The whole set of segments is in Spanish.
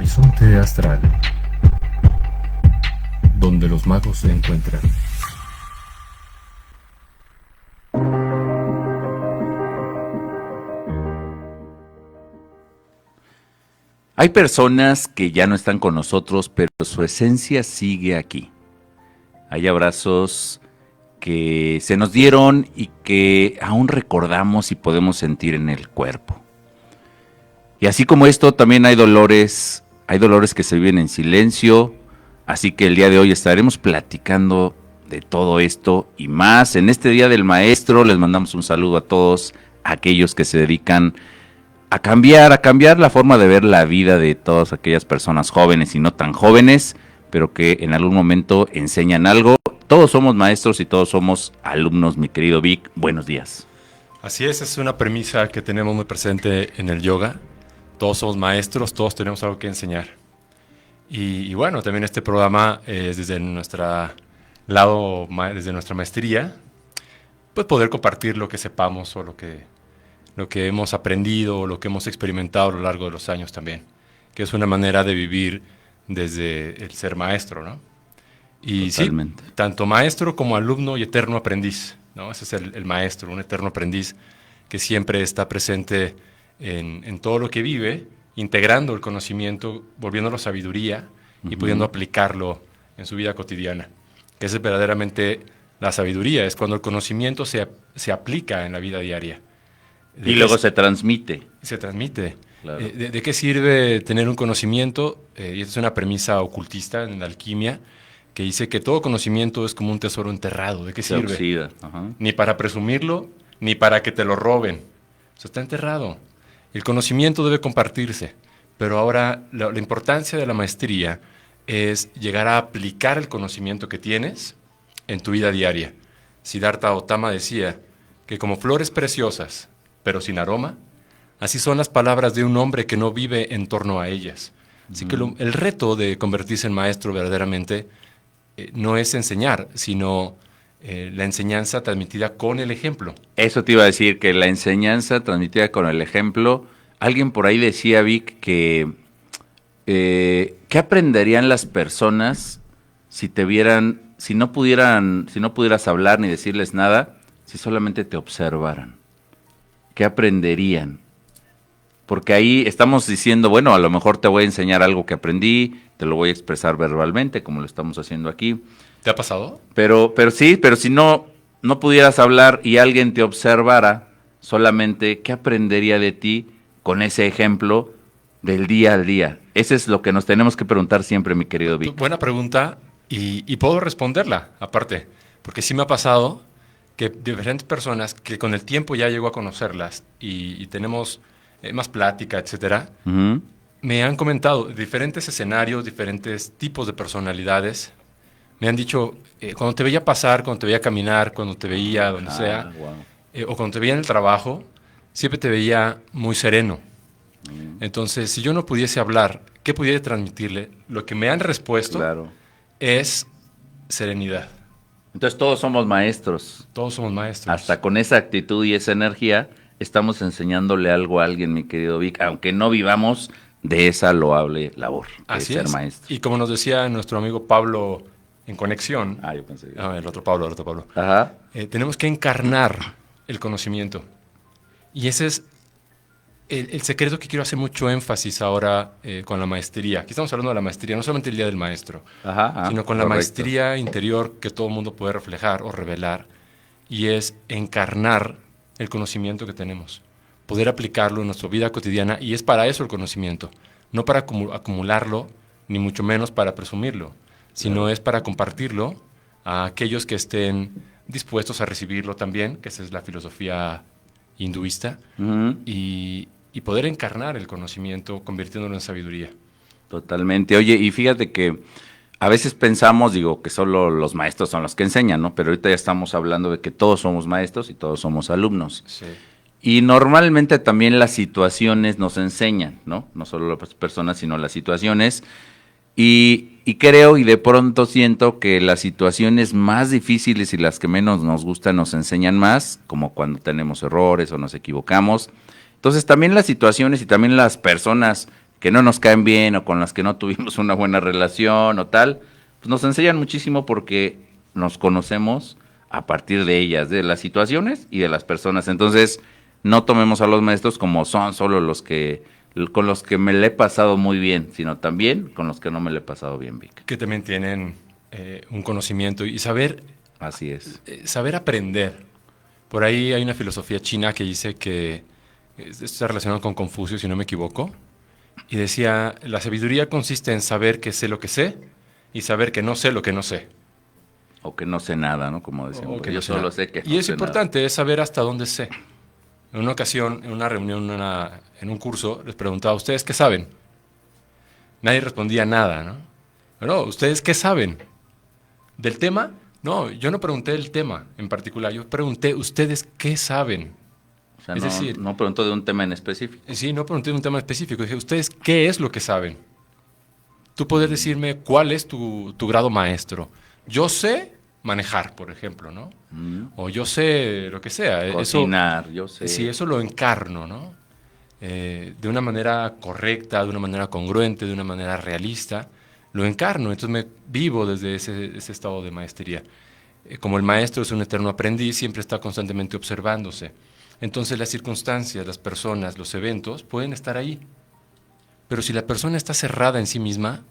Horizonte Astral, donde los magos se encuentran. Hay personas que ya no están con nosotros, pero su esencia sigue aquí. Hay abrazos que se nos dieron y que aún recordamos y podemos sentir en el cuerpo. Y así como esto, también hay dolores que se viven en silencio, así que el día de hoy estaremos platicando de todo esto y más. En este Día del Maestro les mandamos un saludo a todos aquellos que se dedican a cambiar la forma de ver la vida de todas aquellas personas jóvenes y no tan jóvenes, pero que en algún momento enseñan algo. Todos somos maestros y todos somos alumnos, mi querido Vic. Buenos días. Así es una premisa que tenemos muy presente en el yoga. Todos somos maestros, todos tenemos algo que enseñar. Y bueno, también este programa es desde nuestra maestría, pues poder compartir lo que sepamos o lo que hemos aprendido, lo que hemos experimentado a lo largo de los años también, que es una manera de vivir desde el ser maestro, ¿no? Y Totalmente. sí, tanto maestro como alumno y eterno aprendiz, ¿no? Ese es el maestro, un eterno aprendiz que siempre está presente en todo lo que vive, integrando el conocimiento, volviéndolo sabiduría y pudiendo aplicarlo en su vida cotidiana, que esa es verdaderamente la sabiduría, es cuando el conocimiento se aplica en la vida diaria. Y luego se transmite. Se transmite. Claro. ¿De qué sirve tener un conocimiento? Y esta es una premisa ocultista en la alquimia, que dice que todo conocimiento es como un tesoro enterrado. ¿De qué Se sirve? oxida. Ajá. Ni para presumirlo, ni para que te lo roben. O sea, está enterrado. El conocimiento debe compartirse. Pero ahora la importancia de la maestría es llegar a aplicar el conocimiento que tienes en tu vida diaria. Siddhartha Gautama decía que como flores preciosas, pero sin aroma, así son las palabras de un hombre que no vive en torno a ellas. Así que el reto de convertirse en maestro verdaderamente no es enseñar, sino la enseñanza transmitida con el ejemplo. Eso te iba a decir, que la enseñanza transmitida con el ejemplo. Alguien por ahí decía, Vic, que ¿qué aprenderían las personas si te vieran, si no pudieras hablar ni decirles nada, si solamente te observaran? ¿Qué aprenderían? Porque ahí estamos diciendo, bueno, a lo mejor te voy a enseñar algo que aprendí, te lo voy a expresar verbalmente, como lo estamos haciendo aquí. ¿Te ha pasado? Pero si no pudieras hablar y alguien te observara, solamente, ¿qué aprendería de ti con ese ejemplo del día al día? Ese es lo que nos tenemos que preguntar siempre, mi querido Vic. Buena pregunta, y puedo responderla, aparte, porque sí me ha pasado que diferentes personas que con el tiempo ya llego a conocerlas y tenemos más plática, etcétera, me han comentado diferentes escenarios, diferentes tipos de personalidades. Me han dicho, cuando te veía pasar, cuando te veía caminar, cuando te veía donde sea, o cuando te veía en el trabajo, siempre te veía muy sereno. Entonces, si yo no pudiese hablar, ¿qué pudiera transmitirle? Lo que me han respuesto es serenidad. Entonces todos somos maestros. Todos somos maestros. Hasta con esa actitud y esa energía estamos enseñándole algo a alguien, mi querido Vic, aunque no vivamos de esa loable labor, de ser maestro. Y como nos decía nuestro amigo Pablo en Conexión, yo pensé que... el otro Pablo. Ajá. Tenemos que encarnar el conocimiento. Y ese es el secreto que quiero hacer mucho énfasis ahora con la maestría. Aquí estamos hablando de la maestría, no solamente el Día del Maestro, sino con la maestría interior que todo el mundo puede reflejar o revelar, y es encarnar el conocimiento que tenemos, poder aplicarlo en nuestra vida cotidiana, y es para eso el conocimiento, no para acumularlo, ni mucho menos para presumirlo, sino es para compartirlo a aquellos que estén dispuestos a recibirlo también, que esa es la filosofía hinduista, y poder encarnar el conocimiento convirtiéndolo en sabiduría. Totalmente. Oye, y fíjate que a veces pensamos, que solo los maestros son los que enseñan, ¿no? Pero ahorita ya estamos hablando de que todos somos maestros y todos somos alumnos. Sí. Y normalmente también las situaciones nos enseñan, ¿no? No solo las personas, sino las situaciones. Y creo y de pronto siento que las situaciones más difíciles y las que menos nos gustan nos enseñan más, como cuando tenemos errores o nos equivocamos. Entonces también las situaciones y también las personas que no nos caen bien o con las que no tuvimos una buena relación o tal, pues nos enseñan muchísimo porque nos conocemos a partir de ellas, de las situaciones y de las personas. Entonces, no tomemos a los maestros como son solo los que con los que me le he pasado muy bien, sino también con los que no me le he pasado bien, Vic. Que también tienen un conocimiento y saber, Así es. saber aprender. Por ahí hay una filosofía china que dice que esto está relacionado con Confucio, si no me equivoco, y decía, la sabiduría consiste en saber que sé lo que sé y saber que no sé lo que no sé. O que no sé nada, ¿no? Como decíamos, O que yo no sé solo nada. sé que Y no es sé importante, es saber hasta dónde sé. En una ocasión, en una reunión, en un curso, les preguntaba, ¿ustedes qué saben? Nadie respondía nada, ¿no? Pero, ¿ustedes qué saben? ¿Del tema? No, yo no pregunté el tema en particular, yo pregunté, ¿ustedes qué saben? O sea, Es decir, no preguntó de un tema en específico. sí, no pregunté un tema específico, dije, ¿ustedes qué es lo que saben? Tú puedes decirme cuál es tu grado maestro. Yo sé manejar, por ejemplo, ¿no? O yo sé lo que sea. Cocinar, yo sé. Sí, eso lo encarno, ¿no? De una manera correcta, de una manera congruente, de una manera realista, lo encarno. Entonces me vivo desde ese estado de maestría. Como el maestro es un eterno aprendiz, siempre está constantemente observándose. Entonces las circunstancias, las personas, los eventos pueden estar ahí. Pero si la persona está cerrada en sí misma,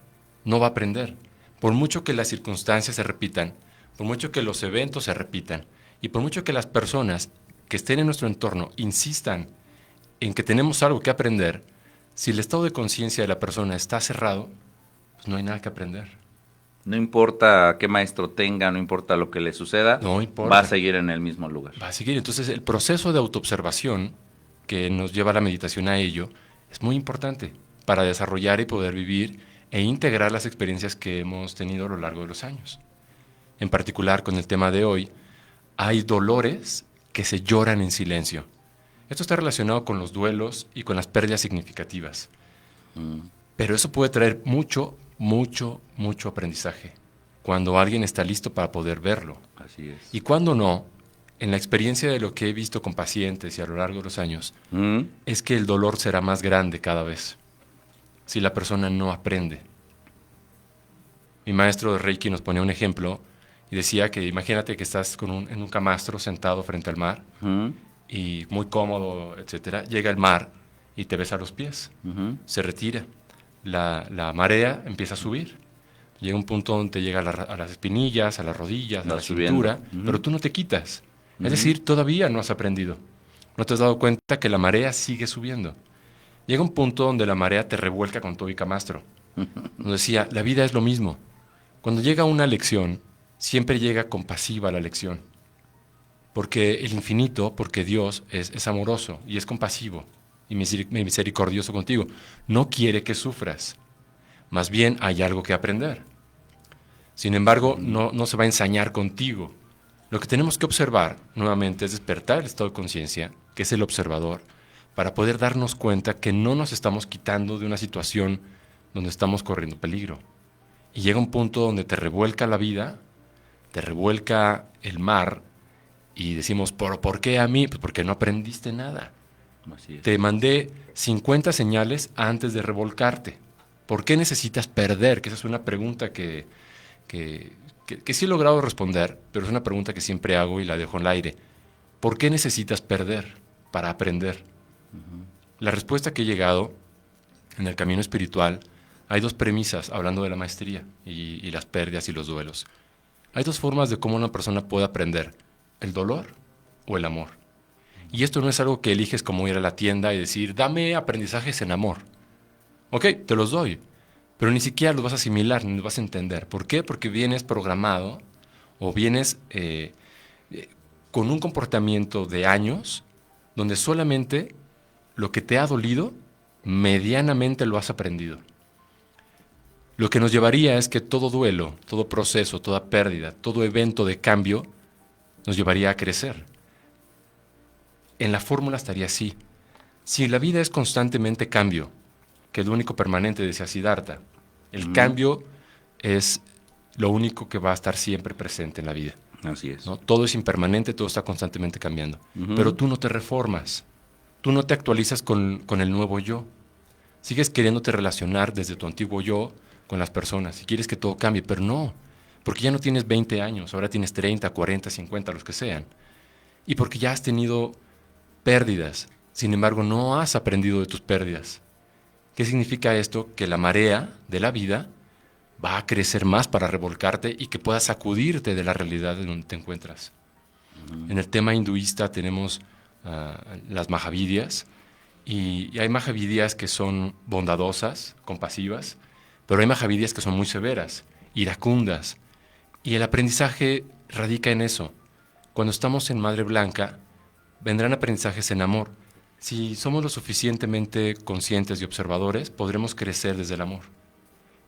no va a aprender. Por mucho que las circunstancias se repitan, por mucho que los eventos se repitan, y por mucho que las personas que estén en nuestro entorno insistan en que tenemos algo que aprender, si el estado de conciencia de la persona está cerrado, pues no hay nada que aprender. No importa qué maestro tenga, no importa lo que le suceda, No importa. va a seguir en el mismo lugar. Va a seguir. Entonces, el proceso de autoobservación que nos lleva la meditación a ello es muy importante para desarrollar y poder vivir e integrar las experiencias que hemos tenido a lo largo de los años. En particular, con el tema de hoy, hay dolores que se lloran en silencio. Esto está relacionado con los duelos y con las pérdidas significativas. Pero eso puede traer mucho aprendizaje cuando alguien está listo para poder verlo. Así es. Y cuando no, en la experiencia de lo que he visto con pacientes y a lo largo de los años, es que el dolor será más grande cada vez si la persona no aprende. Mi maestro de Reiki nos ponía un ejemplo y decía que imagínate que estás en un camastro sentado frente al mar y muy cómodo, etcétera. Llega el mar y te besa los pies. Se retira. La marea empieza a subir. Llega un punto donde te llega a las espinillas, a las rodillas, a la cintura, pero tú no te quitas. Es decir, todavía no has aprendido. No te has dado cuenta que la marea sigue subiendo. Llega un punto donde la marea te revuelca con todo y camastro. Donde decía, la vida es lo mismo. Cuando llega una lección, siempre llega compasiva la lección. Porque el infinito, porque Dios es amoroso y es compasivo y misericordioso contigo. No quiere que sufras. Más bien hay algo que aprender. Sin embargo, no se va a ensañar contigo. Lo que tenemos que observar, nuevamente, es despertar el estado de conciencia, que es el observador, para poder darnos cuenta que no nos estamos quitando de una situación donde estamos corriendo peligro. Y llega un punto donde te revuelca la vida, te revuelca el mar, y decimos, ¿por qué a mí? Pues porque no aprendiste nada. Así es. Te mandé 50 señales antes de revolcarte. ¿Por qué necesitas perder? Que esa es una pregunta que sí he logrado responder, pero es una pregunta que siempre hago y la dejo en el aire. ¿Por qué necesitas perder para aprender? La respuesta que he llegado en el camino espiritual, hay dos premisas hablando de la maestría y las pérdidas y los duelos. Hay dos formas de cómo una persona puede aprender, el dolor o el amor. Y esto no es algo que eliges como ir a la tienda y decir, dame aprendizajes en amor. Ok, te los doy, pero ni siquiera los vas a asimilar, ni los vas a entender. ¿Por qué? Porque vienes programado o vienes con un comportamiento de años donde solamente lo que te ha dolido, medianamente lo has aprendido. Lo que nos llevaría es que todo duelo, todo proceso, toda pérdida, todo evento de cambio nos llevaría a crecer. En la fórmula estaría así. Si la vida es constantemente cambio, que es lo único permanente, decía Siddhartha, el cambio es lo único que va a estar siempre presente en la vida. Así es. ¿No? Todo es impermanente, todo está constantemente cambiando. Pero tú no te reformas, tú no te actualizas con el nuevo yo. Sigues queriéndote relacionar desde tu antiguo yo con las personas y quieres que todo cambie, pero no, porque ya no tienes 20 años, ahora tienes 30, 40, 50, los que sean. Y porque ya has tenido pérdidas, sin embargo no has aprendido de tus pérdidas. ¿Qué significa esto? Que la marea de la vida va a crecer más para revolcarte y que puedas sacudirte de la realidad en donde te encuentras. En el tema hinduista tenemos las Mahavidyas, y hay Mahavidyas que son bondadosas, compasivas, pero hay Mahavidyas que son muy severas, iracundas. Y el aprendizaje radica en eso. Cuando estamos en Madre Blanca, vendrán aprendizajes en amor. Si somos lo suficientemente conscientes y observadores, podremos crecer desde el amor.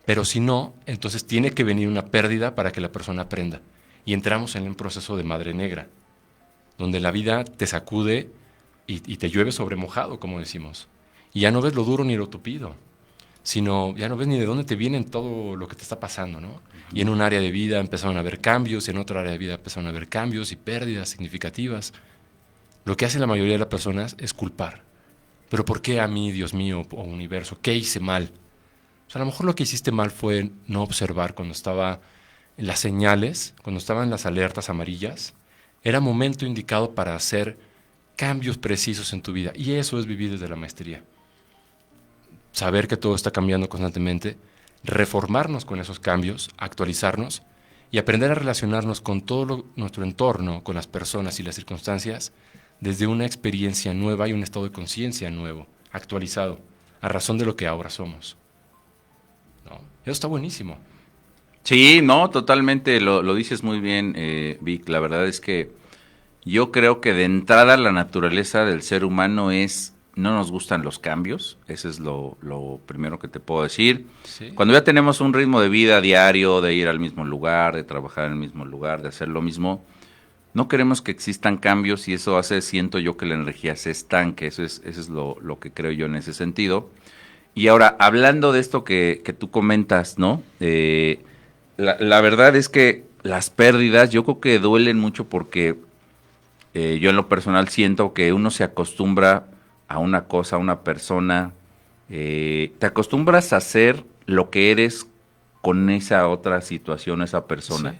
Pero si no, entonces tiene que venir una pérdida para que la persona aprenda. Y entramos en un proceso de madre negra, donde la vida te sacude y te llueve sobre mojado, como decimos. Y ya no ves lo duro ni lo tupido, sino ya no ves ni de dónde te viene todo lo que te está pasando, ¿no? Y en un área de vida empezaron a haber cambios, en otra área de vida empezaron a haber cambios y pérdidas significativas. Lo que hace la mayoría de las personas es culpar. ¿Pero por qué a mí, Dios mío, o universo? ¿Qué hice mal? O sea, a lo mejor lo que hiciste mal fue no observar cuando estaba en las señales, cuando estaban las alertas amarillas. Era momento indicado para hacer cambios precisos en tu vida. Y eso es vivir desde la maestría. Saber que todo está cambiando constantemente, reformarnos con esos cambios, actualizarnos y aprender a relacionarnos con todo nuestro entorno, con las personas y las circunstancias, desde una experiencia nueva y un estado de conciencia nuevo, actualizado, a razón de lo que ahora somos. ¿No? Eso está buenísimo. Sí, no, totalmente, lo dices muy bien, Vic. La verdad es que yo creo que de entrada la naturaleza del ser humano es, no nos gustan los cambios, eso es lo primero que te puedo decir. Sí. Cuando ya tenemos un ritmo de vida diario, de ir al mismo lugar, de trabajar en el mismo lugar, de hacer lo mismo, no queremos que existan cambios y eso hace, siento yo, que la energía se estanque. Eso es lo que creo yo en ese sentido. Y ahora, hablando de esto que tú comentas, ¿no? La verdad es que las pérdidas yo creo que duelen mucho porque yo en lo personal siento que uno se acostumbra a una cosa, a una persona, te acostumbras a hacer lo que eres con esa otra situación, esa persona. Sí.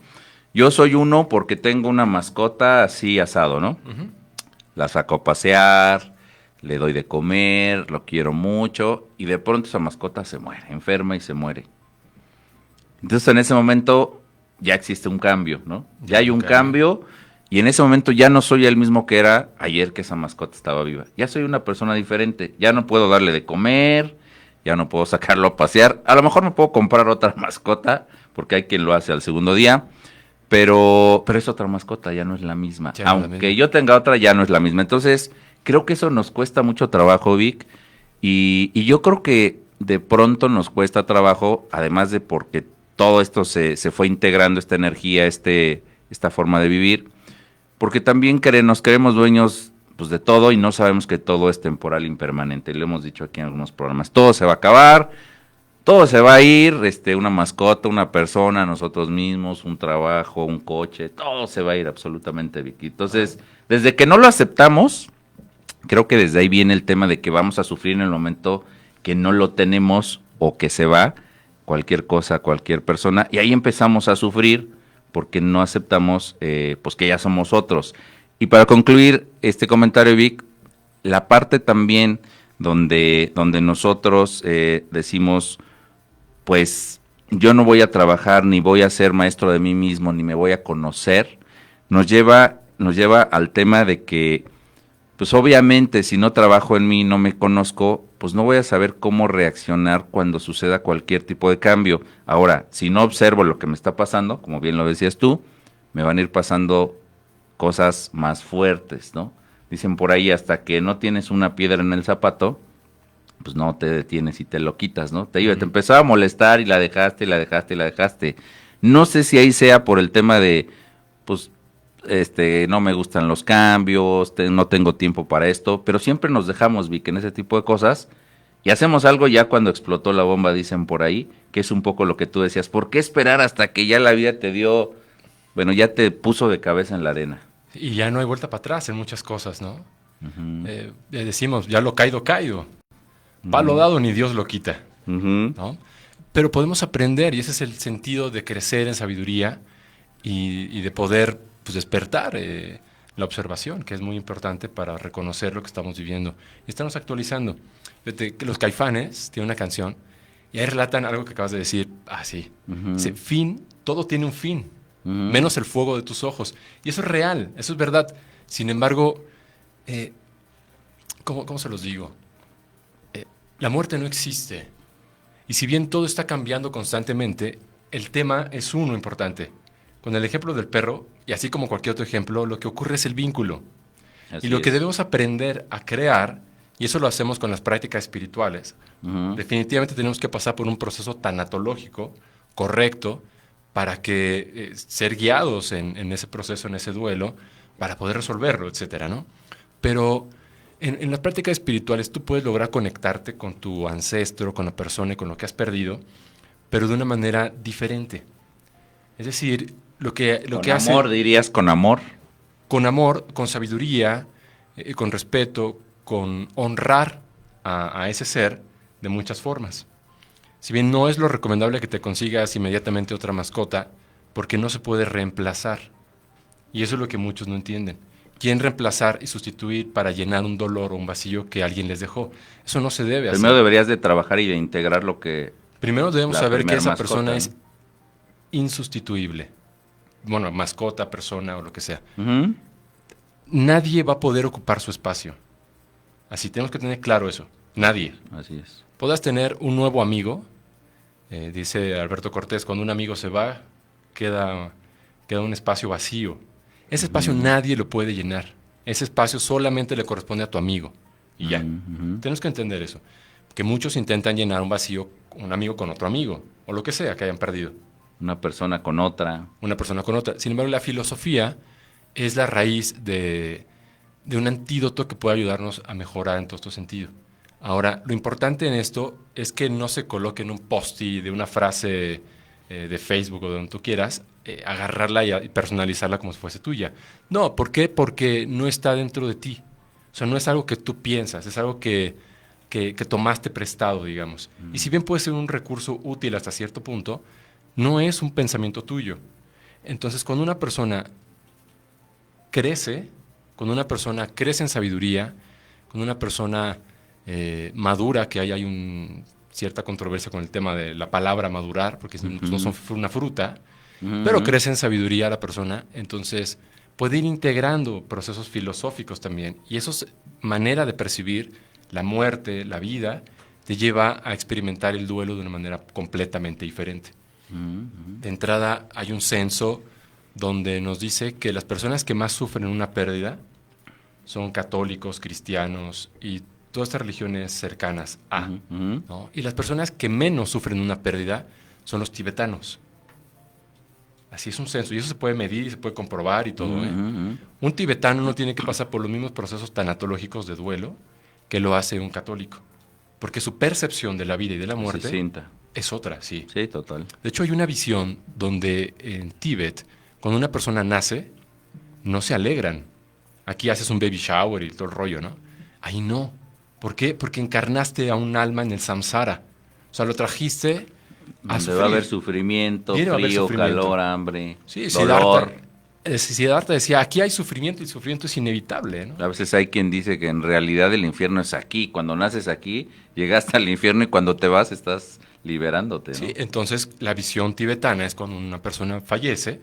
Yo soy uno porque tengo una mascota así asado, ¿no? Uh-huh. La saco a pasear, le doy de comer, lo quiero mucho y de pronto esa mascota se muere, enferma y se muere. Entonces en ese momento ya existe un cambio, ¿no? Ya hay un cambio y en ese momento ya no soy el mismo que era ayer que esa mascota estaba viva. Ya soy una persona diferente, ya no puedo darle de comer, ya no puedo sacarlo a pasear. A lo mejor me puedo comprar otra mascota porque hay quien lo hace al segundo día. Pero es otra mascota, ya no es la misma. Ya no es la Aunque misma. yo tenga otra, ya no es la misma. Entonces, creo que eso nos cuesta mucho trabajo, Vic. Y yo creo que de pronto nos cuesta trabajo, además de porque todo esto se fue integrando, esta energía, esta forma de vivir, porque también nos creemos dueños pues, de todo y no sabemos que todo es temporal, impermanente. Lo hemos dicho aquí en algunos programas. Todo se va a acabar. Todo se va a ir, una mascota, una persona, nosotros mismos, un trabajo, un coche, todo se va a ir absolutamente, Vicky. Entonces, desde que no lo aceptamos, creo que desde ahí viene el tema de que vamos a sufrir en el momento que no lo tenemos o que se va cualquier cosa, cualquier persona, y ahí empezamos a sufrir porque no aceptamos pues que ya somos otros. Y para concluir este comentario, Vic, la parte también donde nosotros decimos, pues yo no voy a trabajar, ni voy a ser maestro de mí mismo, ni me voy a conocer, nos lleva al tema de que, pues obviamente si no trabajo en mí, no me conozco, pues no voy a saber cómo reaccionar cuando suceda cualquier tipo de cambio. Ahora, si no observo lo que me está pasando, como bien lo decías tú, me van a ir pasando cosas más fuertes, ¿no? Dicen por ahí, hasta que no tienes una piedra en el zapato, pues no te detienes y te lo quitas, ¿no? Te empezaba a molestar y la dejaste, y la dejaste, y la dejaste. No sé si ahí sea por el tema de, pues, no me gustan los cambios, no tengo tiempo para esto, pero siempre nos dejamos, Vic, en ese tipo de cosas, y hacemos algo ya cuando explotó la bomba, dicen por ahí, que es un poco lo que tú decías. ¿Por qué esperar hasta que ya la vida te dio, bueno, ya te puso de cabeza en la arena? Y ya no hay vuelta para atrás en muchas cosas, ¿no? Uh-huh. Decimos, ya lo caído, caído. Palo dado ni Dios lo quita, Ujú. ¿no? Pero podemos aprender, y ese es el sentido de crecer en sabiduría y de poder pues, despertar la observación, que es muy importante para reconocer lo que estamos viviendo. Y estamos actualizando. Fíjate que los Caifanes tienen una canción y ahí relatan algo que acabas de decir. Ah, sí. Dice, fin, todo tiene un fin, menos el fuego de tus ojos. Y eso es real, eso es verdad. Sin embargo, ¿cómo se los digo? La muerte no existe. Y si bien todo está cambiando constantemente, el tema es uno importante. Con el ejemplo del perro, y así como cualquier otro ejemplo, lo que ocurre es el vínculo. Así Y lo que es. debemos aprender a crear, y eso lo hacemos con las prácticas espirituales, definitivamente tenemos que pasar por un proceso tanatológico correcto para que ser guiados en ese proceso, en ese duelo, para poder resolverlo, etcétera, ¿no? Pero en las prácticas espirituales tú puedes lograr conectarte con tu ancestro, con la persona y con lo que has perdido, pero de una manera diferente. Es decir, lo que Con hace amor, dirías, con amor. con amor, con sabiduría, con respeto, con honrar a ese ser de muchas formas. Si bien no es lo recomendable que te consigas inmediatamente otra mascota, porque no se puede reemplazar. Y eso es lo que muchos no entienden. Quieren reemplazar y sustituir para llenar un dolor o un vacío que alguien les dejó. Eso no se debe hacer. Primero deberías de trabajar y de integrar lo que... Primero debemos la saber que primera esa mascota, persona ¿no? es insustituible. Bueno, mascota, persona o lo que sea. Ujú. Nadie va a poder ocupar su espacio. Así tenemos que tener claro eso. Nadie. Así es. Podrás tener un nuevo amigo, dice Alberto Cortés, cuando un amigo se va, queda un espacio vacío. Ese espacio nadie lo puede llenar. Ese espacio solamente le corresponde a tu amigo. Y ya. Tenemos que entender eso. Que muchos intentan llenar un vacío, un amigo con otro amigo, o lo que sea que hayan perdido. Una persona con otra. Una persona con otra. Sin embargo, la filosofía es la raíz de un antídoto que puede ayudarnos a mejorar en todo este sentido. Ahora, lo importante en esto es que no se coloque en un post-it de una frase de Facebook o de donde tú quieras, agarrarla y personalizarla como si fuese tuya. No, ¿por qué? Porque no está dentro de ti. O sea, no es algo que tú piensas, es algo que tomaste prestado, digamos. Y si bien puede ser un recurso útil hasta cierto punto, no es un pensamiento tuyo. Entonces, cuando una persona crece en sabiduría, cuando una persona madura, que hay cierta controversia con el tema de la palabra madurar, porque no son una fruta, pero crece en sabiduría la persona, entonces puede ir integrando procesos filosóficos también, y eso es manera de percibir la muerte, la vida, te lleva a experimentar el duelo de una manera completamente diferente. De entrada, hay un censo donde nos dice que las personas que más sufren una pérdida son católicos, cristianos y todas estas religiones cercanas a, ¿no? Y las personas que menos sufren una pérdida son los tibetanos. Así es un censo, y eso se puede medir y se puede comprobar y todo. Un tibetano no tiene que pasar por los mismos procesos tanatológicos de duelo que lo hace un católico, porque su percepción de la vida y de la muerte es otra, sí. Sí, total. De hecho, hay una visión donde en Tíbet, cuando una persona nace, no se alegran. Aquí haces un baby shower y todo el rollo, ¿no? Ahí no. ¿Por qué? Porque encarnaste a un alma en el samsara. O sea, lo trajiste a Donde va a haber sufrimiento, Viene a haber frío, sufrimiento. calor, hambre, Sí, dolor. Siddhartha decía, aquí hay sufrimiento y el sufrimiento es inevitable, ¿no? A veces hay quien dice que en realidad el infierno es aquí. Cuando naces aquí, llegaste al infierno y cuando te vas estás liberándote, ¿no? Sí, entonces la visión tibetana es cuando una persona fallece,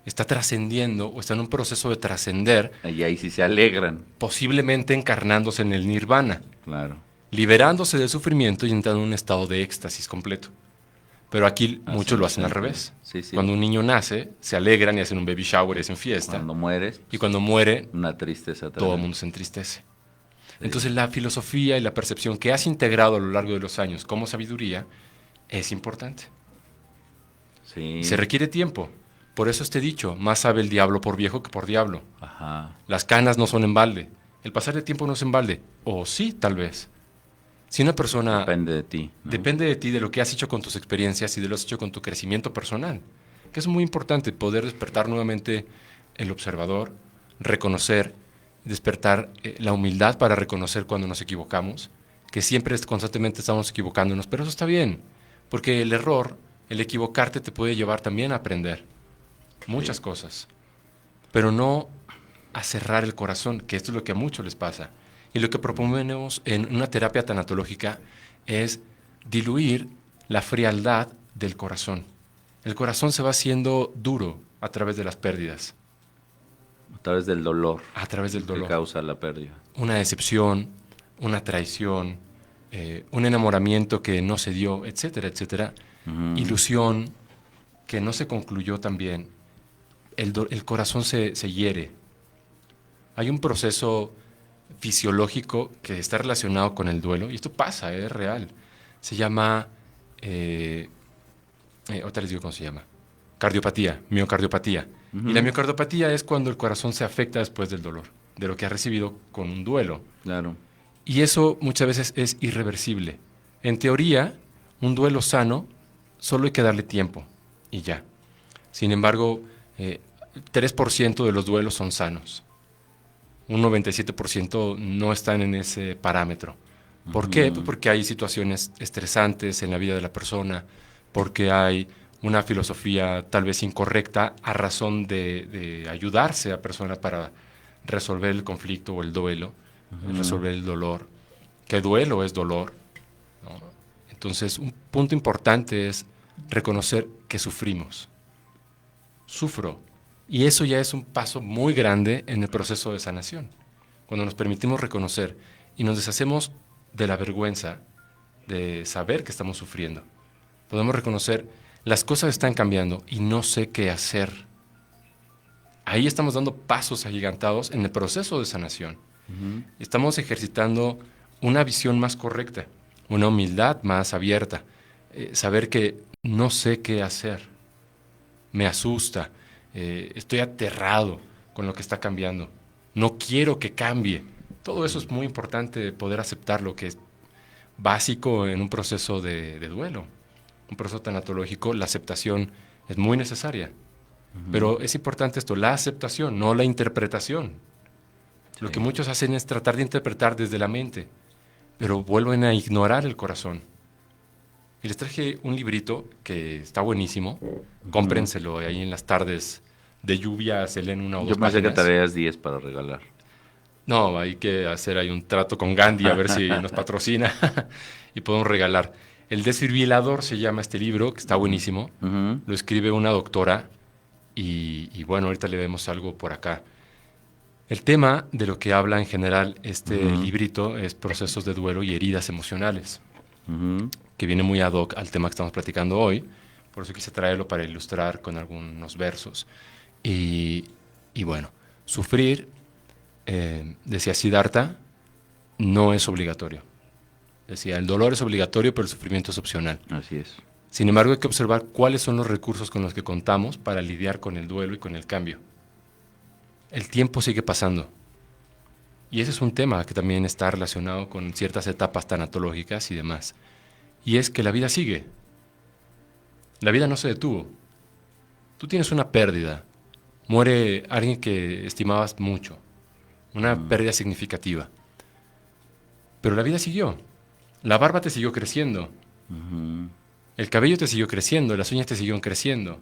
está trascendiendo o está en un proceso de trascender, Y ahí sí se alegran, posiblemente encarnándose en el nirvana, claro. liberándose del sufrimiento y entrando en un estado de éxtasis completo. Pero aquí muchos lo hacen al revés. Sí, sí. Cuando un niño nace, se alegran y hacen un baby shower y hacen fiesta. Cuando mueres, Y cuando muere, una tristeza todo el mundo se entristece. Entonces la filosofía y la percepción que has integrado a lo largo de los años como sabiduría es importante. Sí. Se requiere tiempo. Por eso este dicho, más sabe el diablo por viejo que por diablo. Ajá. Las canas no son en balde. El pasar de tiempo no es en balde. O sí, tal vez. Si una persona... Depende de ti, ¿no? Depende de ti, de lo que has hecho con tus experiencias y de lo que has hecho con tu crecimiento personal. Que es muy importante poder despertar nuevamente el observador, reconocer, despertar la humildad para reconocer cuando nos equivocamos que siempre constantemente estamos equivocándonos, pero eso está bien, porque el error, el equivocarte te puede llevar también a aprender muchas cosas, pero no a cerrar el corazón, que esto es lo que a muchos les pasa. Y lo que proponemos en una terapia tanatológica es diluir la frialdad del corazón. El corazón se va haciendo duro a través de las pérdidas. A través del dolor. A través del dolor. Que causa la pérdida. Una decepción, una traición, un enamoramiento que no se dio, etcétera, etcétera. Ilusión que no se concluyó también. El corazón se hiere. Hay un proceso fisiológico que está relacionado con el duelo, y esto pasa, es real. Se llama, ahorita les digo cómo se llama, cardiopatía, miocardiopatía. Y la miocardiopatía es cuando el corazón se afecta después del dolor, de lo que ha recibido con un duelo. Claro. Y eso muchas veces es irreversible. En teoría, un duelo sano, solo hay que darle tiempo y ya. Sin embargo, 3% de los duelos son sanos. Un 97% no están en ese parámetro. ¿Por qué? Pues porque hay situaciones estresantes en la vida de la persona, porque hay una filosofía tal vez incorrecta a razón de ayudarse a personas para resolver el conflicto o el duelo, resolver el dolor. Que duelo es dolor, ¿no? Entonces, un punto importante es reconocer que sufrimos. Sufro. Y eso ya es un paso muy grande en el proceso de sanación. Cuando nos permitimos reconocer y nos deshacemos de la vergüenza de saber que estamos sufriendo. Podemos reconocer, las cosas están cambiando y no sé qué hacer. Ahí estamos dando pasos agigantados en el proceso de sanación. Estamos ejercitando una visión más correcta, una humildad más abierta. Saber que no sé qué hacer. Me asusta. Estoy aterrado con lo que está cambiando. No quiero que cambie. Todo eso es muy importante, poder aceptar lo que es básico en un proceso de duelo. Un proceso tanatológico, la aceptación es muy necesaria. Pero es importante esto, la aceptación, no la interpretación. Sí. Lo que muchos hacen es tratar de interpretar desde la mente, pero vuelven a ignorar el corazón. Y les traje un librito que está buenísimo. Cómprenselo ahí en las tardes de lluvia, se leen una o dos páginas. Yo pensé que traías 10 para regalar. No, hay que hacer ahí un trato con Gandhi a ver si nos patrocina y podemos regalar. El desfibrilador se llama este libro, que está buenísimo. Lo escribe una doctora y bueno, ahorita le vemos algo por acá. El tema de lo que habla en general este librito es procesos de duelo y heridas emocionales, que viene muy ad hoc al tema que estamos platicando hoy. Por eso quise traerlo para ilustrar con algunos versos. Y bueno, sufrir, decía Siddhartha, no es obligatorio. Decía, el dolor es obligatorio, pero el sufrimiento es opcional. Así es. Sin embargo, hay que observar cuáles son los recursos con los que contamos para lidiar con el duelo y con el cambio. El tiempo sigue pasando. Y ese es un tema que también está relacionado con ciertas etapas tanatológicas y demás. Y es que la vida sigue. La vida no se detuvo. Tú tienes una pérdida. Muere alguien que estimabas mucho. Una pérdida significativa. Pero la vida siguió. La barba te siguió creciendo. El cabello te siguió creciendo. Las uñas te siguieron creciendo.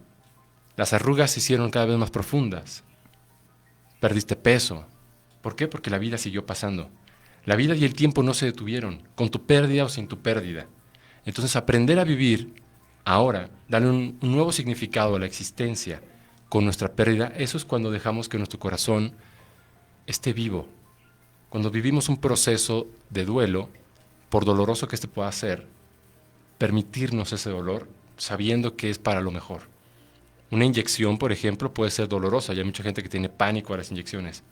Las arrugas se hicieron cada vez más profundas. Perdiste peso. ¿Por qué? Porque la vida siguió pasando. La vida y el tiempo no se detuvieron, con tu pérdida o sin tu pérdida. Entonces, aprender a vivir ahora, darle un nuevo significado a la existencia con nuestra pérdida, eso es cuando dejamos que nuestro corazón esté vivo. Cuando vivimos un proceso de duelo, por doloroso que este pueda ser, permitirnos ese dolor sabiendo que es para lo mejor. Una inyección, por ejemplo, puede ser dolorosa. Hay mucha gente que tiene pánico a las inyecciones,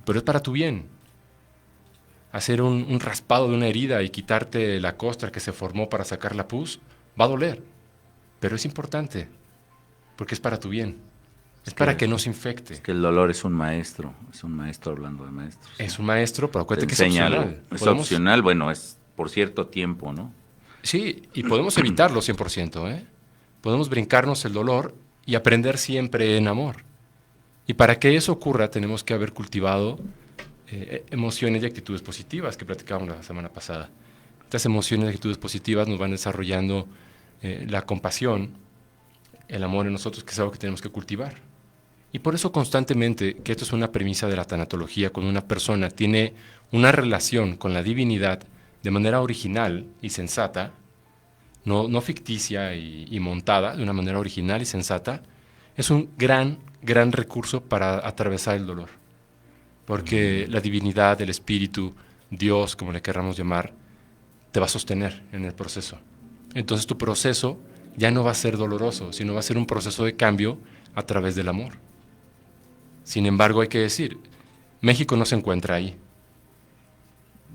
pero es para tu bien. Hacer un raspado de una herida y quitarte la costra que se formó para sacar la pus, va a doler, pero es importante, porque es para tu bien. Es para que no se infecte. Es que el dolor es un maestro hablando de maestros. Es un maestro, pero acuérdate que es opcional. opcional. Es opcional, bueno, es por cierto tiempo, ¿no? Sí, y podemos evitarlo 100%, ¿eh? Podemos brincarnos el dolor y aprender siempre en amor. Y para que eso ocurra, tenemos que haber cultivado emociones y actitudes positivas que platicábamos la semana pasada. Estas emociones y actitudes positivas nos van desarrollando la compasión, el amor en nosotros, que es algo que tenemos que cultivar. Y por eso constantemente, que esto es una premisa de la tanatología, cuando una persona tiene una relación con la divinidad de manera original y sensata, no ficticia y montada, de una manera original y sensata, es un gran recurso para atravesar el dolor. Porque la divinidad, el espíritu, Dios, como le querramos llamar, te va a sostener en el proceso. Entonces tu proceso ya no va a ser doloroso, sino va a ser un proceso de cambio a través del amor. Sin embargo, hay que decir, México no se encuentra ahí.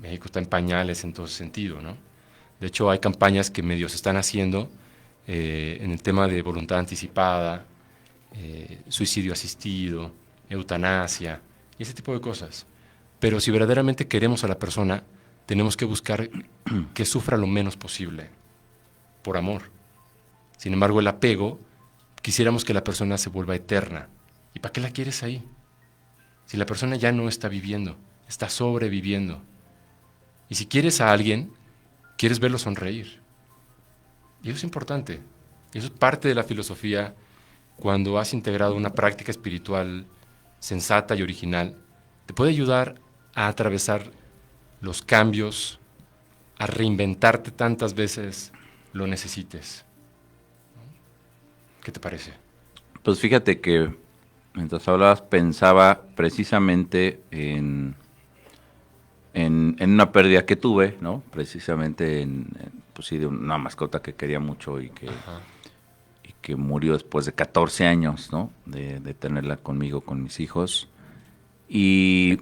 México está en pañales en todo ese sentido, ¿no? De hecho, hay campañas que medios están haciendo en el tema de voluntad anticipada, suicidio asistido, eutanasia y ese tipo de cosas. Pero si verdaderamente queremos a la persona, tenemos que buscar que sufra lo menos posible, por amor. Sin embargo, el apego, quisiéramos que la persona se vuelva eterna. ¿Y para qué la quieres ahí? Si la persona ya no está viviendo, está sobreviviendo. Y si quieres a alguien, quieres verlo sonreír. Y eso es importante. Y eso es parte de la filosofía cuando has integrado una práctica espiritual sensata y original. Te puede ayudar a atravesar los cambios, a reinventarte tantas veces lo necesites. ¿Qué te parece? Pues fíjate que mientras hablabas pensaba precisamente en una pérdida que tuve, ¿no? Precisamente pues sí, de una mascota que quería mucho y que murió después de 14 años, ¿no? De tenerla conmigo, con mis hijos. Y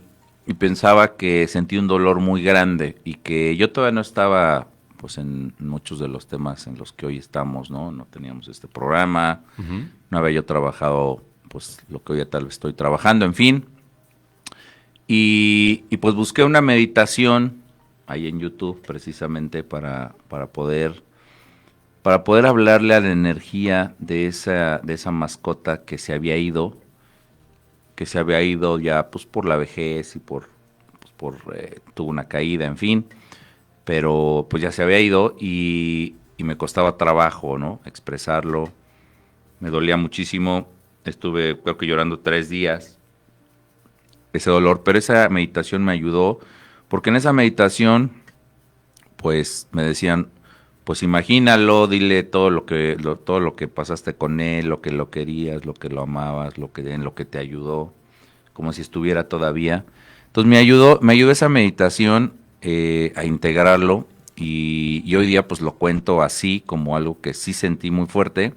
pensaba que sentí un dolor muy grande y que yo todavía no estaba pues en muchos de los temas en los que hoy estamos, ¿no? No teníamos este programa, no había yo trabajado pues lo que hoy tal vez estoy trabajando, en fin. Y pues busqué una meditación ahí en YouTube precisamente para poder hablarle a la energía de esa mascota que se había ido ya pues por la vejez y tuvo una caída, en fin, pero pues ya se había ido y me costaba trabajo, ¿no? Expresarlo, me dolía muchísimo, estuve creo que llorando 3 días ese dolor, pero esa meditación me ayudó, porque en esa meditación pues me decían, pues imagínalo, dile todo lo que pasaste con él, lo que lo querías, lo que lo amabas, en lo que te ayudó, como si estuviera todavía. Entonces me ayudó esa meditación a integrarlo y hoy día pues lo cuento así como algo que sí sentí muy fuerte,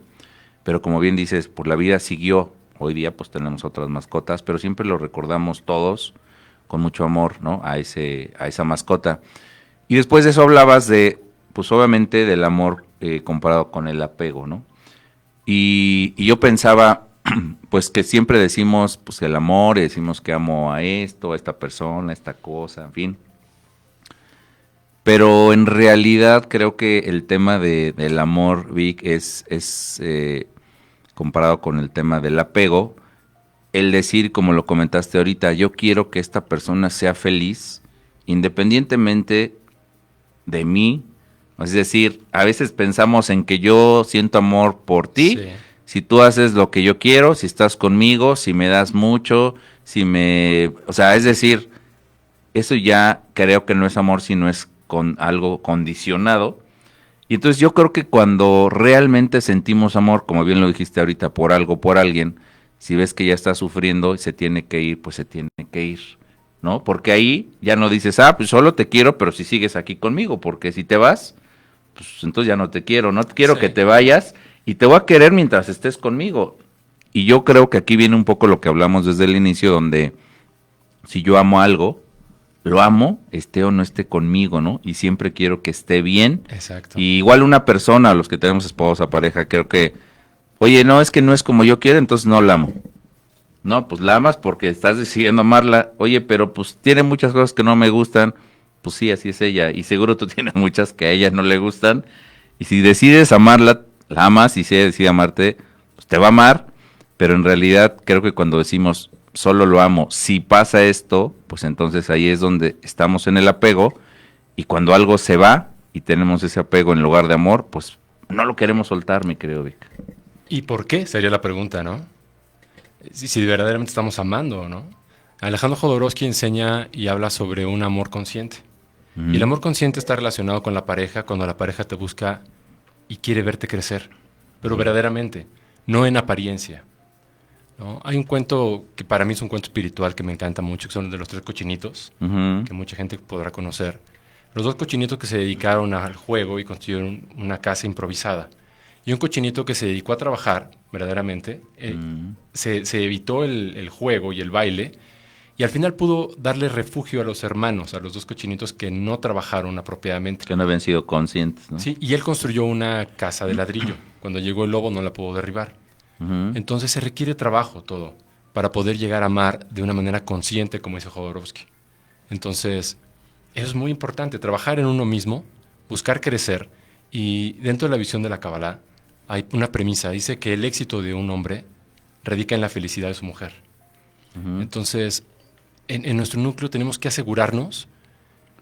pero como bien dices, pues la vida siguió. Hoy día pues tenemos otras mascotas, pero siempre lo recordamos todos con mucho amor, ¿no? A esa mascota. Y después de eso hablabas de, pues obviamente del amor comparado con el apego, ¿no? Y yo pensaba, pues que siempre decimos, pues el amor, y decimos que amo a esto, a esta persona, a esta cosa, en fin. Pero en realidad creo que el tema del amor, Vic, es comparado con el tema del apego, el decir, como lo comentaste ahorita, yo quiero que esta persona sea feliz, independientemente de mí. Es decir, a veces pensamos en que yo siento amor por ti, sí. Si tú haces lo que yo quiero, si estás conmigo, si me das mucho, o sea, es decir, eso ya creo que no es amor, sino es con algo condicionado. Y entonces yo creo que cuando realmente sentimos amor, como bien lo dijiste ahorita, por algo, por alguien, si ves que ya está sufriendo y se tiene que ir, pues se tiene que ir, ¿no? Porque ahí ya no dices, pues solo te quiero, pero si sigues aquí conmigo, porque si te vas, pues entonces ya no te quiero sí. Que te vayas y te voy a querer mientras estés conmigo. Y yo creo que aquí viene un poco lo que hablamos desde el inicio, donde si yo amo algo, lo amo, esté o no esté conmigo, ¿no? Y siempre quiero que esté bien. Exacto. Y igual una persona, los que tenemos esposa, pareja, creo que, oye, no, es que no es como yo quiero, entonces no la amo. No, pues la amas porque estás decidiendo amarla. Oye, pero pues tiene muchas cosas que no me gustan. Pues sí, así es ella. Y seguro tú tienes muchas que a ella no le gustan. Y si decides amarla, la amas. Y si ella decide amarte, pues te va a amar. Pero en realidad creo que cuando decimos solo lo amo, si pasa esto, pues entonces ahí es donde estamos en el apego. Y cuando algo se va, y tenemos ese apego en lugar de amor, pues no lo queremos soltar, mi querido Vic. ¿Y por qué? Sería la pregunta, ¿no? Si verdaderamente estamos amando o no. Alejandro Jodorowsky enseña y habla sobre un amor consciente. Y el amor consciente está relacionado con la pareja cuando la pareja te busca y quiere verte crecer, pero verdaderamente, no en apariencia, ¿no? Hay un cuento que para mí es un cuento espiritual que me encanta mucho, que son los de los tres cochinitos, que mucha gente podrá conocer. Los dos cochinitos que se dedicaron al juego y construyeron una casa improvisada. Y un cochinito que se dedicó a trabajar, verdaderamente, se evitó el juego y el baile, y al final pudo darle refugio a los hermanos, a los dos cochinitos que no trabajaron apropiadamente. Que no habían sido conscientes, ¿no? Sí, y él construyó una casa de ladrillo. Cuando llegó el lobo no la pudo derribar. Entonces se requiere trabajo todo para poder llegar a amar de una manera consciente, como dice Jodorowsky. Entonces, eso es muy importante, trabajar en uno mismo, buscar crecer. Y dentro de la visión de la Kabbalah hay una premisa, dice que el éxito de un hombre radica en la felicidad de su mujer. Entonces, en nuestro núcleo tenemos que asegurarnos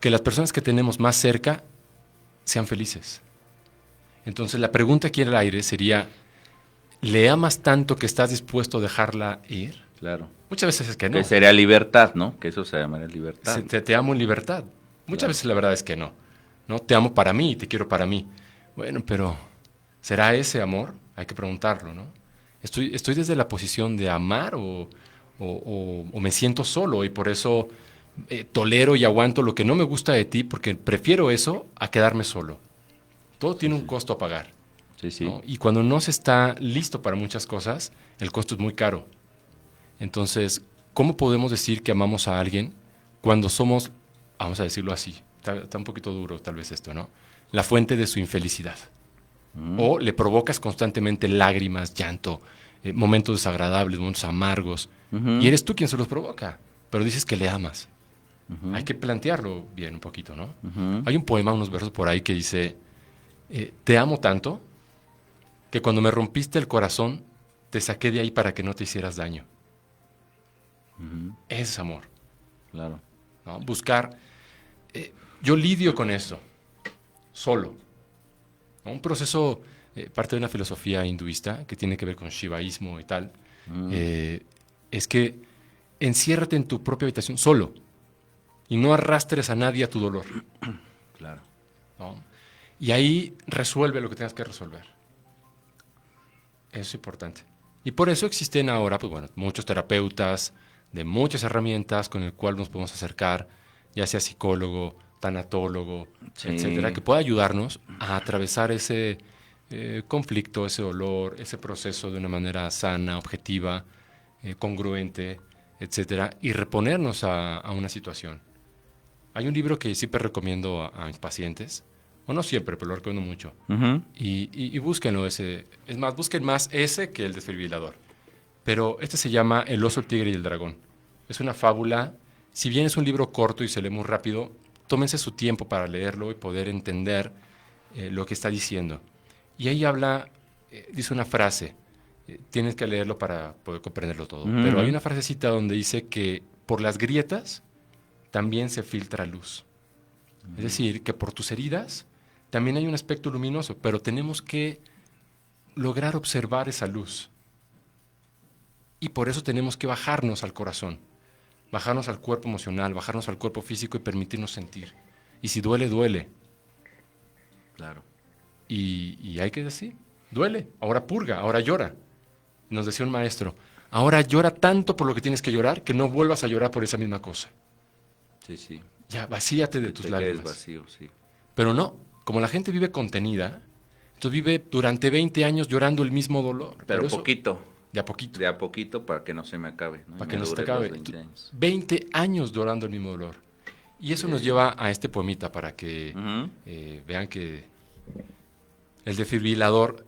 que las personas que tenemos más cerca sean felices. Entonces, la pregunta aquí en el aire sería, ¿le amas tanto que estás dispuesto a dejarla ir? Claro. Muchas veces es que no. Que sería libertad, ¿no? Que eso se llamaría libertad. Te amo en libertad. Muchas veces la verdad es que no. No, te amo para mí y te quiero para mí. Bueno, pero ¿será ese amor? Hay que preguntarlo, ¿no? ¿Estoy desde la posición de amar o me siento solo y por eso tolero y aguanto lo que no me gusta de ti porque prefiero eso a quedarme solo? Todo tiene un costo a pagar. Sí, sí. ¿No? Y cuando no se está listo para muchas cosas, el costo es muy caro. Entonces, ¿cómo podemos decir que amamos a alguien cuando somos, vamos a decirlo así, está un poquito duro tal vez esto, ¿no? La fuente de su infelicidad. O le provocas constantemente lágrimas, llanto, momentos desagradables, momentos amargos, y eres tú quien se los provoca, pero dices que le amas. Hay que plantearlo bien un poquito, ¿no? Hay un poema, unos versos por ahí que dice, te amo tanto que cuando me rompiste el corazón, te saqué de ahí para que no te hicieras daño. Ese es amor. Claro. ¿No? Buscar, yo lidio con eso, solo. ¿No? Un proceso, parte de una filosofía hinduista que tiene que ver con shivaísmo y tal, es que enciérrate en tu propia habitación solo y no arrastres a nadie a tu dolor. Claro. ¿No? Y ahí resuelve lo que tengas que resolver. Eso es importante. Y por eso existen ahora, pues bueno, muchos terapeutas de muchas herramientas con el cual nos podemos acercar, ya sea psicólogo, tanatólogo, etcétera, que pueda ayudarnos a atravesar ese conflicto, ese dolor, ese proceso de una manera sana, objetiva, congruente, etcétera, y reponernos a una situación. Hay un libro que siempre recomiendo a mis pacientes, o no siempre, pero lo recomiendo mucho, y búsquenlo ese. Es más, busquen más ese que el desfibrilador. Pero este se llama El oso, el tigre y el dragón. Es una fábula. Si bien es un libro corto y se lee muy rápido, tómense su tiempo para leerlo y poder entender lo que está diciendo. Y ahí habla, dice una frase, tienes que leerlo para poder comprenderlo todo, pero hay una frasecita donde dice que por las grietas también se filtra luz. Es decir, que por tus heridas también hay un aspecto luminoso, pero tenemos que lograr observar esa luz. Y por eso tenemos que bajarnos al corazón, bajarnos al cuerpo emocional, bajarnos al cuerpo físico y permitirnos sentir. Y si duele, duele. Claro. Y hay que decir, duele, ahora purga, ahora llora. Nos decía un maestro, ahora llora tanto por lo que tienes que llorar que no vuelvas a llorar por esa misma cosa. Sí, sí. Ya, vacíate de tus lágrimas. Te quedes vacío, sí. Pero no, como la gente vive contenida, entonces vive durante 20 años llorando el mismo dolor. Pero poquito. De a poquito. De a poquito para que no se me acabe, ¿no? Para que no se te acabe. 20 años. 20 años llorando el mismo dolor. Y eso nos lleva a este poemita para que vean que el desfibrilador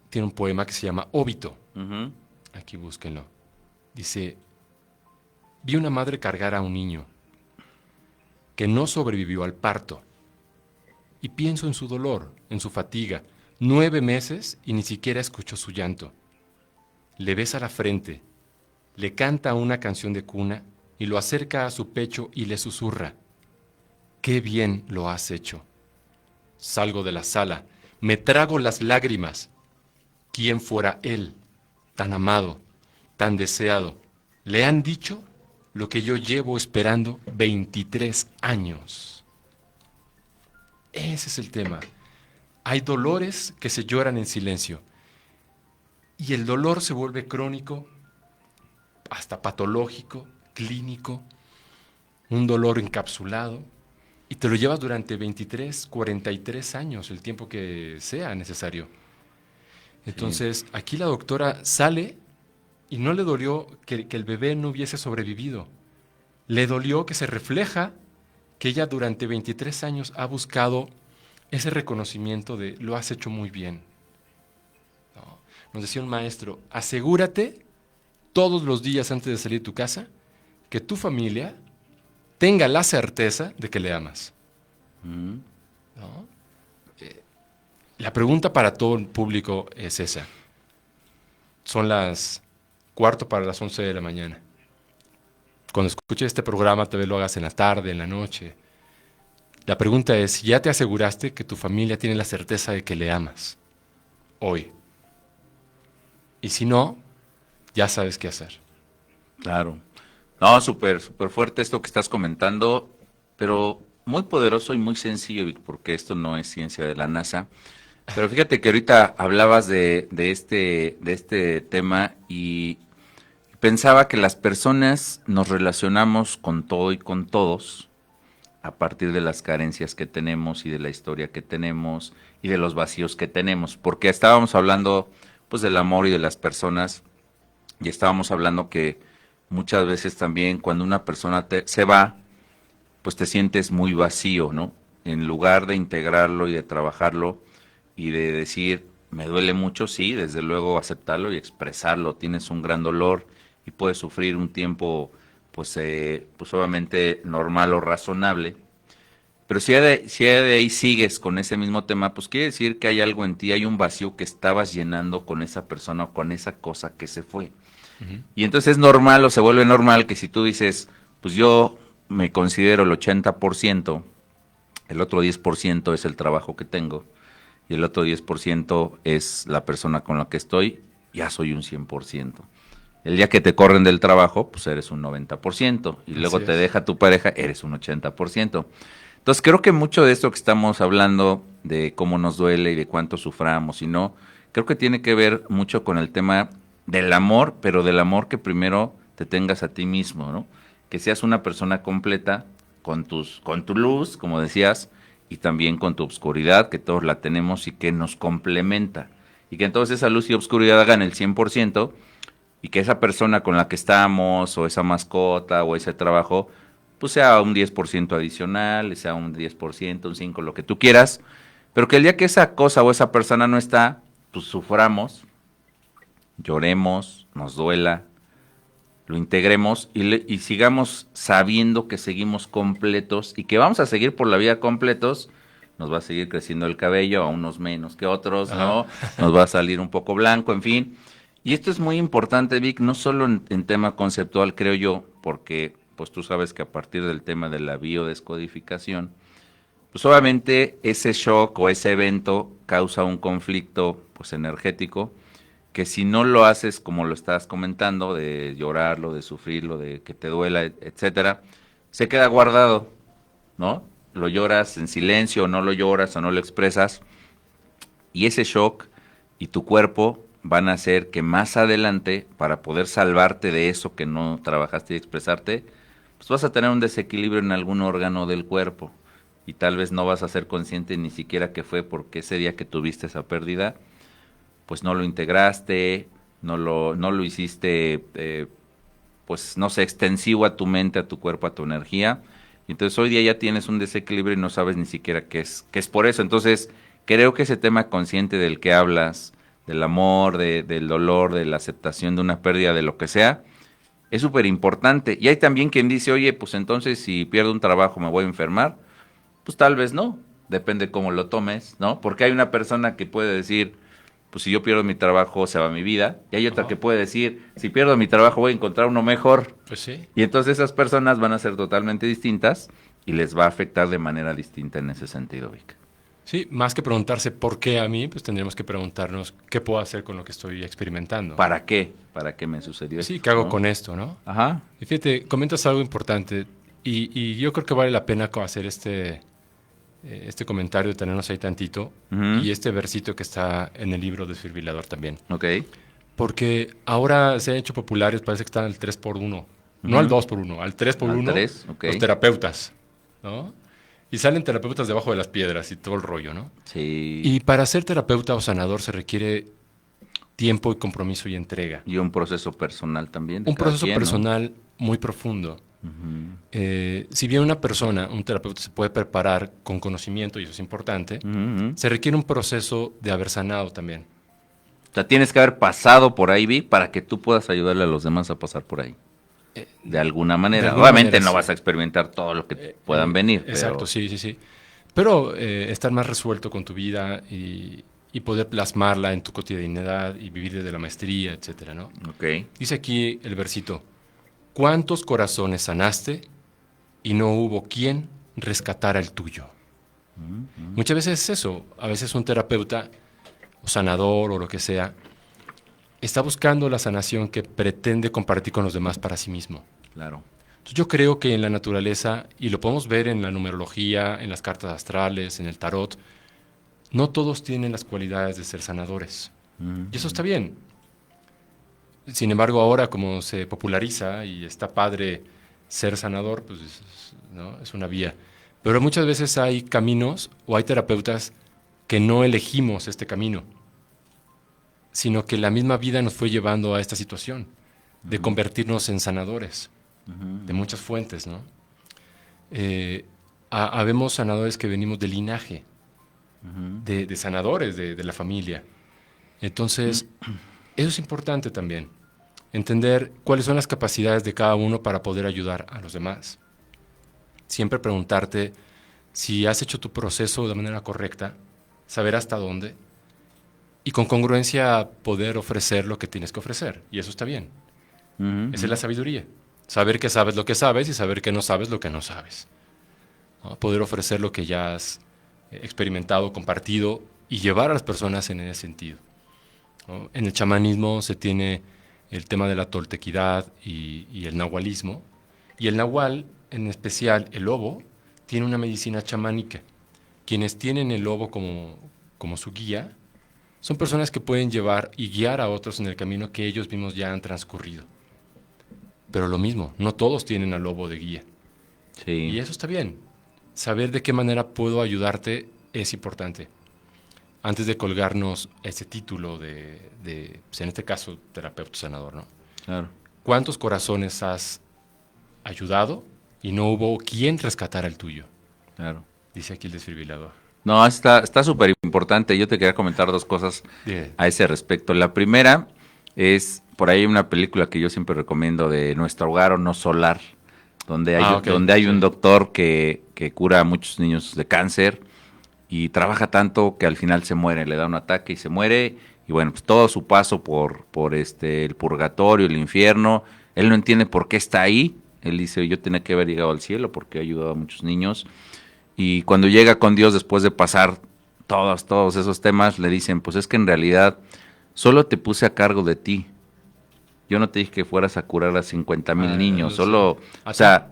tiene un poema que se llama Óbito. Aquí búsquenlo. Dice, vi una madre cargar a un niño que no sobrevivió al parto. Y pienso en su dolor, en su fatiga. 9 meses y ni siquiera escuchó su llanto. Le besa la frente, le canta una canción de cuna y lo acerca a su pecho y le susurra, «Qué bien lo has hecho». salgo de la sala, me trago las lágrimas. ¿Quién fuera él, tan amado, tan deseado? Le han dicho lo que yo llevo esperando 23 años. Ese es el tema. Hay dolores que se lloran en silencio. Y el dolor se vuelve crónico, hasta patológico, clínico, un dolor encapsulado, y te lo llevas durante 23, 43 años, el tiempo que sea necesario. Entonces, aquí la doctora sale y no le dolió que el bebé no hubiese sobrevivido. Le dolió que se refleja que ella durante 23 años ha buscado ese reconocimiento de lo has hecho muy bien. ¿No? Nos decía un maestro, asegúrate todos los días antes de salir de tu casa que tu familia tenga la certeza de que le amas. ¿No? La pregunta para todo el público es esa. Son las 11:15 de la mañana. Cuando escuches este programa, tal vez lo hagas en la tarde, en la noche. La pregunta es, ¿ya te aseguraste que tu familia tiene la certeza de que le amas hoy? Y si no, ya sabes qué hacer. Claro. No, súper fuerte esto que estás comentando, pero muy poderoso y muy sencillo, Vic, porque esto no es ciencia de la NASA. Pero fíjate que ahorita hablabas de este tema y pensaba que las personas nos relacionamos con todo y con todos a partir de las carencias que tenemos y de la historia que tenemos y de los vacíos que tenemos, porque estábamos hablando pues del amor y de las personas y estábamos hablando que muchas veces también cuando una persona se va, pues te sientes muy vacío, ¿no? En lugar de integrarlo y de trabajarlo y de decir, me duele mucho, sí, desde luego aceptarlo y expresarlo, tienes un gran dolor y puedes sufrir un tiempo, pues obviamente normal o razonable, pero si de ahí sigues con ese mismo tema, pues quiere decir que hay algo en ti, hay un vacío que estabas llenando con esa persona o con esa cosa que se fue. Y entonces es normal o se vuelve normal que si tú dices, pues yo me considero el 80%, el otro 10% es el trabajo que tengo y el otro 10% es la persona con la que estoy, ya soy un 100%. El día que te corren del trabajo, pues eres un 90% y luego te deja tu pareja, eres un 80%. Entonces creo que mucho de esto que estamos hablando, de cómo nos duele y de cuánto suframos y no, creo que tiene que ver mucho con el tema del amor, pero del amor que primero te tengas a ti mismo, ¿no? Que seas una persona completa con tu luz, como decías, y también con tu obscuridad, que todos la tenemos y que nos complementa. Y que entonces esa luz y obscuridad hagan el 100% y que esa persona con la que estamos, o esa mascota, o ese trabajo, pues sea un 10% adicional, sea un 10%, un 5%, lo que tú quieras, pero que el día que esa cosa o esa persona no está, pues suframos, lloremos, nos duela, lo integremos y sigamos sabiendo que seguimos completos y que vamos a seguir por la vida completos. Nos va a seguir creciendo el cabello, a unos menos que otros, ¿no? Nos va a salir un poco blanco, en fin. Y esto es muy importante, Vic, no solo en tema conceptual, creo yo, porque pues tú sabes que a partir del tema de la biodescodificación, pues obviamente ese shock o ese evento causa un conflicto pues energético, que si no lo haces como lo estás comentando, de llorarlo, de sufrirlo, de que te duela, etcétera, se queda guardado, ¿no? Lo lloras en silencio, o no lo lloras, o no lo expresas, y ese shock y tu cuerpo van a hacer que más adelante, para poder salvarte de eso que no trabajaste y expresarte, pues vas a tener un desequilibrio en algún órgano del cuerpo, y tal vez no vas a ser consciente ni siquiera que fue porque ese día que tuviste esa pérdida, pues no lo integraste, no lo hiciste, pues no sé, extensivo a tu mente, a tu cuerpo, a tu energía. Y entonces hoy día ya tienes un desequilibrio y no sabes ni siquiera qué es por eso. Entonces creo que ese tema consciente del que hablas, del amor, del dolor, de la aceptación de una pérdida, de lo que sea, es súper importante. Y hay también quien dice, oye, pues entonces si pierdo un trabajo me voy a enfermar. Pues tal vez no, depende cómo lo tomes, ¿no? Porque hay una persona que puede decir, pues si yo pierdo mi trabajo se va mi vida, y hay otra que puede decir, si pierdo mi trabajo voy a encontrar uno mejor. Pues sí. Y entonces esas personas van a ser totalmente distintas y les va a afectar de manera distinta en ese sentido, Vic. Sí, más que preguntarse por qué a mí, pues tendríamos que preguntarnos qué puedo hacer con lo que estoy experimentando. ¿Para qué? ¿Para qué me sucedió esto? Sí, ¿qué hago ¿no? con esto, no? Ajá. Y fíjate, comentas algo importante y yo creo que vale la pena hacer este comentario, detenernos ahí tantito Ujú. y este versito que está en el libro de Desfibrilador también. Ok. Porque ahora se han hecho populares, parece que están al 3x1, no al 2x1, al 3x1 Al 3, ok. los terapeutas, ¿no? Y salen terapeutas debajo de las piedras y todo el rollo, ¿no? Sí. Y para ser terapeuta o sanador se requiere tiempo y compromiso y entrega. Y un proceso personal también. de Un cada proceso quien, ¿no? personal muy profundo. Si bien una persona, un terapeuta, se puede preparar con conocimiento, y eso es importante, Ujú, ujú. se requiere un proceso de haber sanado también. O sea, tienes que haber pasado por ahí, Vi, para que tú puedas ayudarle a los demás a pasar por ahí. De alguna manera. alguna Obviamente manera, no sí. vas a experimentar todo lo que puedan venir. Exacto, pero- sí, sí, sí. Pero estar más resuelto con tu vida y poder plasmarla en tu cotidianidad y vivir desde la maestría, etcétera, ¿no? Ok. Dice aquí el versito: ¿cuántos corazones sanaste y no hubo quien rescatara el tuyo? Muchas veces es eso. A veces un terapeuta o sanador o lo que sea está buscando la sanación que pretende compartir con los demás para sí mismo. Claro. Entonces, yo creo que en la naturaleza, y lo podemos ver en la numerología, en las cartas astrales, en el tarot, no todos tienen las cualidades de ser sanadores. Y eso está bien. Sin embargo, ahora como se populariza y está padre ser sanador, pues ¿no? Es una vía. Pero muchas veces hay caminos o hay terapeutas que no elegimos este camino, sino que la misma vida nos fue llevando a esta situación de convertirnos en sanadores de muchas fuentes, ¿no? Habemos sanadores que venimos del linaje, de sanadores de la familia. Entonces, eso es importante también, entender cuáles son las capacidades de cada uno para poder ayudar a los demás. Siempre preguntarte si has hecho tu proceso de manera correcta, saber hasta dónde, y con congruencia poder ofrecer lo que tienes que ofrecer. Y eso está bien. Ujú, Esa es la sabiduría. Saber que sabes lo que sabes y saber que no sabes lo que no sabes. ¿No? Poder ofrecer lo que ya has experimentado, compartido y llevar a las personas en ese sentido. ¿No? En el chamanismo se tiene el tema de la toltequidad y el nahualismo. Y el nahual, en especial el lobo, tiene una medicina chamánica. Quienes tienen el lobo como su guía son personas que pueden llevar y guiar a otros en el camino que ellos mismos ya han transcurrido. Pero lo mismo, no todos tienen al lobo de guía. Sí. Y eso está bien. Saber de qué manera puedo ayudarte es importante. Antes de colgarnos ese título pues en este caso, terapeuta sanador, ¿no? Claro. ¿Cuántos corazones has ayudado y no hubo quien rescatara el tuyo? Claro. Dice aquí el desfibrilador. No, está súper importante. Yo te quería comentar dos cosas Bien. a ese respecto. La primera es, por ahí hay una película que yo siempre recomiendo de Nuestro Hogar o No Solar, donde hay, Ok, donde hay sí. un doctor que cura a muchos niños de cáncer y trabaja tanto que al final se muere, le da un ataque y se muere. Y bueno, pues todo su paso por el purgatorio, el infierno, él no entiende por qué está ahí. Él dice, yo tenía que haber llegado al cielo porque he ayudado a muchos niños. Y cuando llega con Dios después de pasar todos esos temas, le dicen, pues es que en realidad solo te puse a cargo de ti. Yo no te dije que fueras a curar a 50,000 niños, sí. solo, Ah, o sea,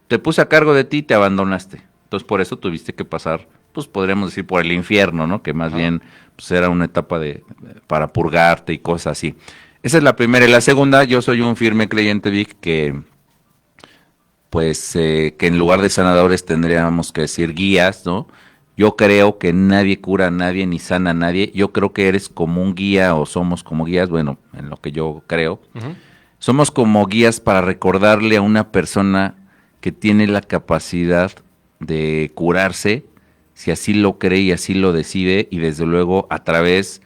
te puse a cargo de ti y te abandonaste. Entonces por eso tuviste que pasar, pues podríamos decir por el infierno, ¿no? Que más bien pues era una etapa para purgarte y cosas así. Esa es la primera. Y la segunda, yo soy un firme creyente, Vic, que que en lugar de sanadores tendríamos que decir guías, ¿no? Yo creo que nadie cura a nadie ni sana a nadie. Yo creo que eres como un guía o somos como guías, bueno, en lo que yo creo. Ujú. Somos como guías para recordarle a una persona que tiene la capacidad de curarse, si así lo cree y así lo decide, y desde luego a través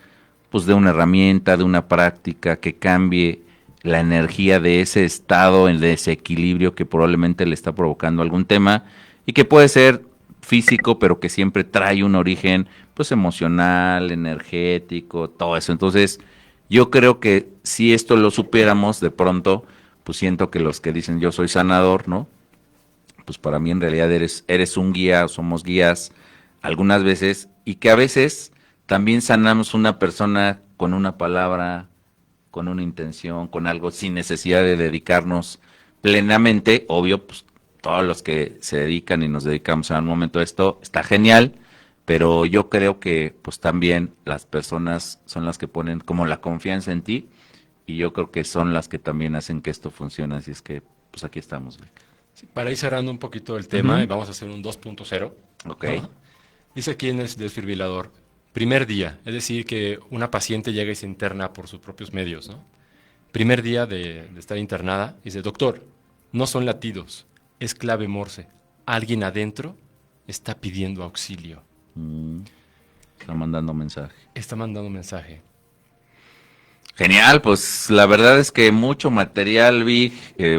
pues, de una herramienta, de una práctica que cambie la energía de ese estado, el desequilibrio que probablemente le está provocando algún tema y que puede ser físico, pero que siempre trae un origen pues emocional, energético, todo eso. Entonces, yo creo que si esto lo supiéramos de pronto, pues siento que los que dicen yo soy sanador, ¿no? Pues para mí en realidad eres un guía, somos guías algunas veces y que a veces también sanamos una persona con una palabra, con una intención, con algo, sin necesidad de dedicarnos plenamente. Obvio, pues todos los que se dedican y nos dedicamos en un momento a esto, está genial, pero yo creo que pues también las personas son las que ponen como la confianza en ti, y yo creo que son las que también hacen que esto funcione, así es que pues aquí estamos, Vic. Sí, para ir cerrando un poquito el tema, Ujú. vamos a hacer un 2.0. Ok. ¿No? Dice aquí en el desfibrilador, primer día, es decir, que una paciente llega y se interna por sus propios medios, ¿no? Primer día de estar internada, dice, doctor, no son latidos, es clave Morse. Alguien adentro está pidiendo auxilio. Está mandando mensaje. Está mandando un mensaje. Genial, pues la verdad es que mucho material, Vic,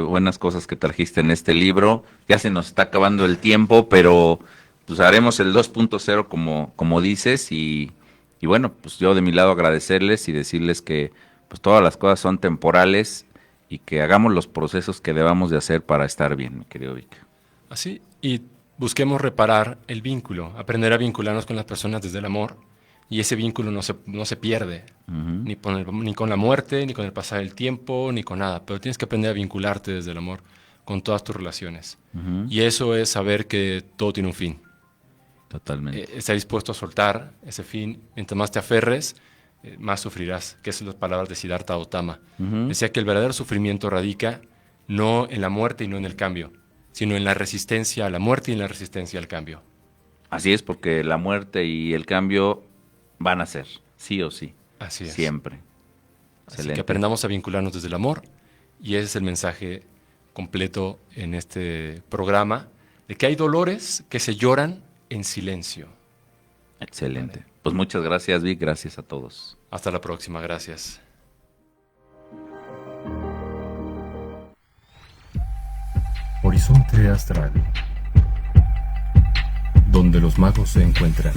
buenas cosas que trajiste en este libro. Ya se nos está acabando el tiempo, pero pues haremos el 2.0 como dices, y bueno, pues yo de mi lado agradecerles y decirles que pues todas las cosas son temporales y que hagamos los procesos que debamos de hacer para estar bien, mi querido Vic. Así, y busquemos reparar el vínculo, aprender a vincularnos con las personas desde el amor, y ese vínculo no se pierde, Ujú. ni con la muerte, ni con el pasar del tiempo, ni con nada, pero tienes que aprender a vincularte desde el amor con todas tus relaciones. Ujú. Y eso es saber que todo tiene un fin. Totalmente. Estar dispuesto a soltar ese fin, mientras más te aferres, más sufrirás, que son las palabras de Siddhartha Gautama. Ujú. Decía que el verdadero sufrimiento radica no en la muerte y no en el cambio, sino en la resistencia a la muerte y en la resistencia al cambio. Así es, porque la muerte y el cambio van a ser, sí o sí, Así es. siempre. Así Excelente. que aprendamos a vincularnos desde el amor, y ese es el mensaje completo en este programa, de que hay dolores que se lloran en silencio. Excelente. Pues muchas gracias, Vic, gracias a todos. Hasta la próxima, gracias. Horizonte Astral, donde los magos se encuentran.